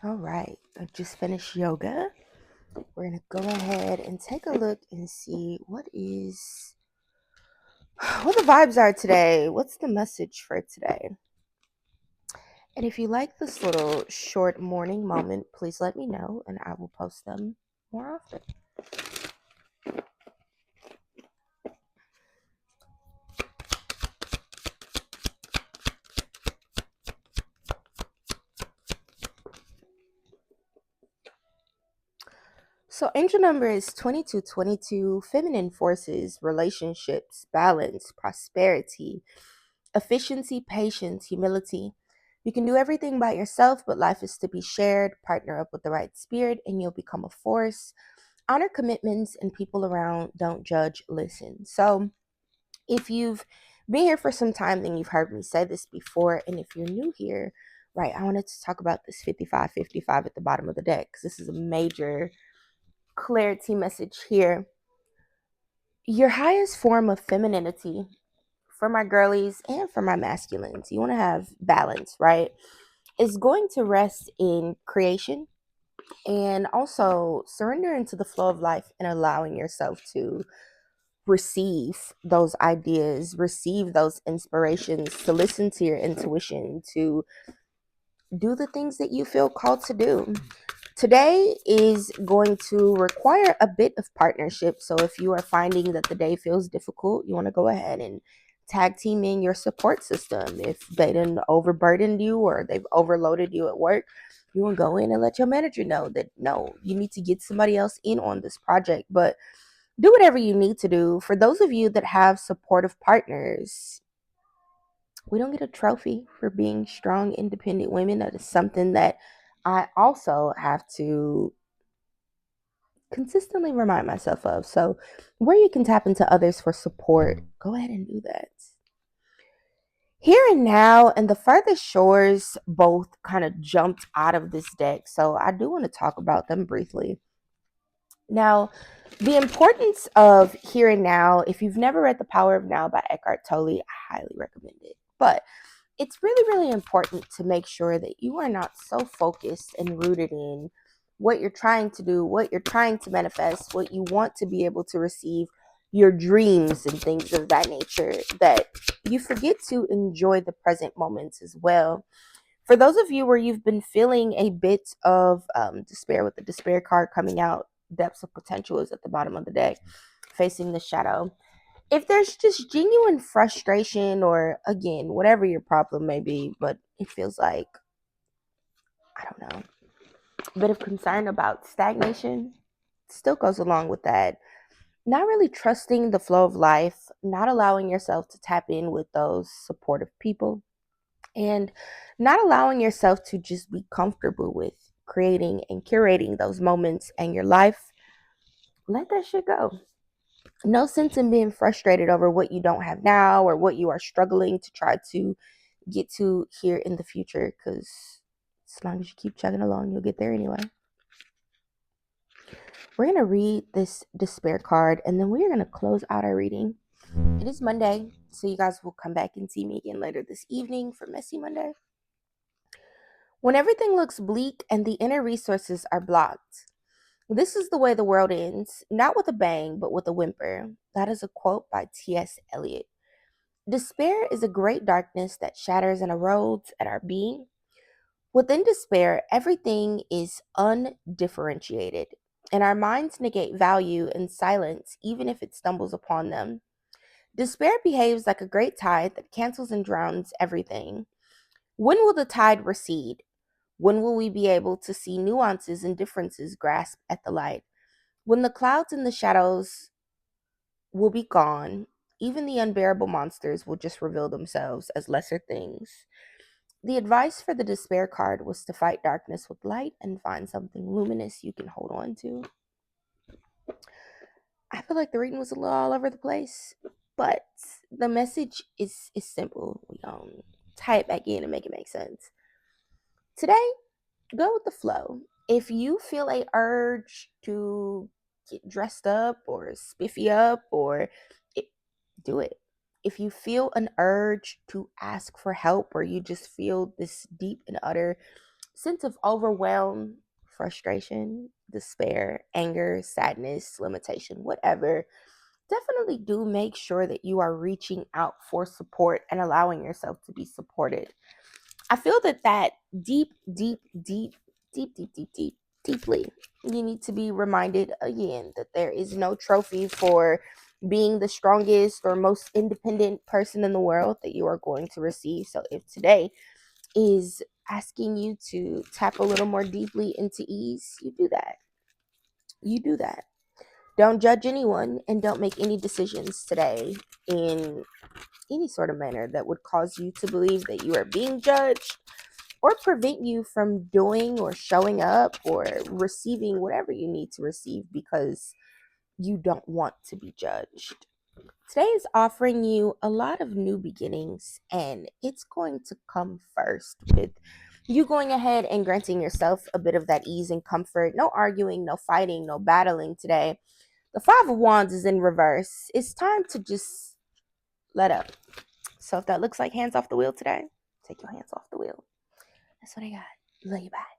All right, I just finished yoga. We're gonna go ahead and take a look and see what the vibes are today. What's the message for today? And if you like this little short morning moment, please let me know and I will post them more often. So angel number is 2222, feminine forces, relationships, balance, prosperity, efficiency, patience, humility. You can do everything by yourself, but life is to be shared. Partner up with the right spirit and you'll become a force. Honor commitments and people around. Don't judge, listen. So if you've been here for some time, then you've heard me say this before. And if you're new here, right, I wanted to talk about this 55-55 at the bottom of the deck because this is a major clarity message here. Your highest form of femininity, for my girlies and for my masculines, you want to have balance, right? Is going to rest in creation and also surrendering to the flow of life and allowing yourself to receive those ideas, receive those inspirations, to listen to your intuition, to do the things that you feel called to do. Today is going to require a bit of partnership. So if you are finding that the day feels difficult, you want to go ahead and tag team in your support system. If they didn't overburden you or they've overloaded you at work, you want to go in and let your manager know that no, you need to get somebody else in on this project. But do whatever you need to do. For those of you that have supportive partners, we don't get a trophy for being strong, independent women. That is something that I also have to consistently remind myself of. So, where you can tap into others for support, go ahead and do that. Here and now, and the furthest shores both kind of jumped out of this deck. So, I do want to talk about them briefly. Now, the importance of here and now, if you've never read The Power of Now by Eckhart Tolle, I highly recommend it. But it's really, really important to make sure that you are not so focused and rooted in what you're trying to do, what you're trying to manifest, what you want to be able to receive, your dreams and things of that nature, that you forget to enjoy the present moments as well. For those of you where you've been feeling a bit of despair with the despair card coming out, depths of potential is at the bottom of the deck, facing the shadow. If there's just genuine frustration or, again, whatever your problem may be, but it feels like, I don't know, a bit of concern about stagnation, still goes along with that. Not really trusting the flow of life, not allowing yourself to tap in with those supportive people, and not allowing yourself to just be comfortable with creating and curating those moments in your life. Let that shit go. No sense in being frustrated over what you don't have now or what you are struggling to try to get to here in the future, because as long as you keep chugging along, you'll get there anyway. We're going to read this despair card and then we're going to close out our reading. It is Monday, so you guys will come back and see me again later this evening for Messy Monday. When everything looks bleak and the inner resources are blocked, this is the way the world ends, not with a bang, but with a whimper. That is a quote by T.S. Eliot. Despair is a great darkness that shatters and erodes at our being. Within despair, everything is undifferentiated, and our minds negate value in silence, even if it stumbles upon them. Despair behaves like a great tide that cancels and drowns everything. When will the tide recede? When will we be able to see nuances and differences grasp at the light? When the clouds and the shadows will be gone, even the unbearable monsters will just reveal themselves as lesser things. The advice for the despair card was to fight darkness with light and find something luminous you can hold on to. I feel like the reading was a little all over the place, but the message is simple. We tie it back in and make it make sense. Today, go with the flow. If you feel a urge to get dressed up or spiffy up or it, do it. If you feel an urge to ask for help or you just feel this deep and utter sense of overwhelm, frustration, despair, anger, sadness, limitation, whatever, definitely do make sure that you are reaching out for support and allowing yourself to be supported. I feel that deeply, you need to be reminded again that there is no trophy for being the strongest or most independent person in the world that you are going to receive. So if today is asking you to tap a little more deeply into ease, you do that. You do that. Don't judge anyone and don't make any decisions today in any sort of manner that would cause you to believe that you are being judged or prevent you from doing or showing up or receiving whatever you need to receive because you don't want to be judged. Today is offering you a lot of new beginnings, and it's going to come first with you going ahead and granting yourself a bit of that ease and comfort. No arguing, no fighting, no battling today. The Five of Wands is in reverse. It's time to just let up. So if that looks like hands off the wheel today, take your hands off the wheel. That's what I got. Love you. Bye.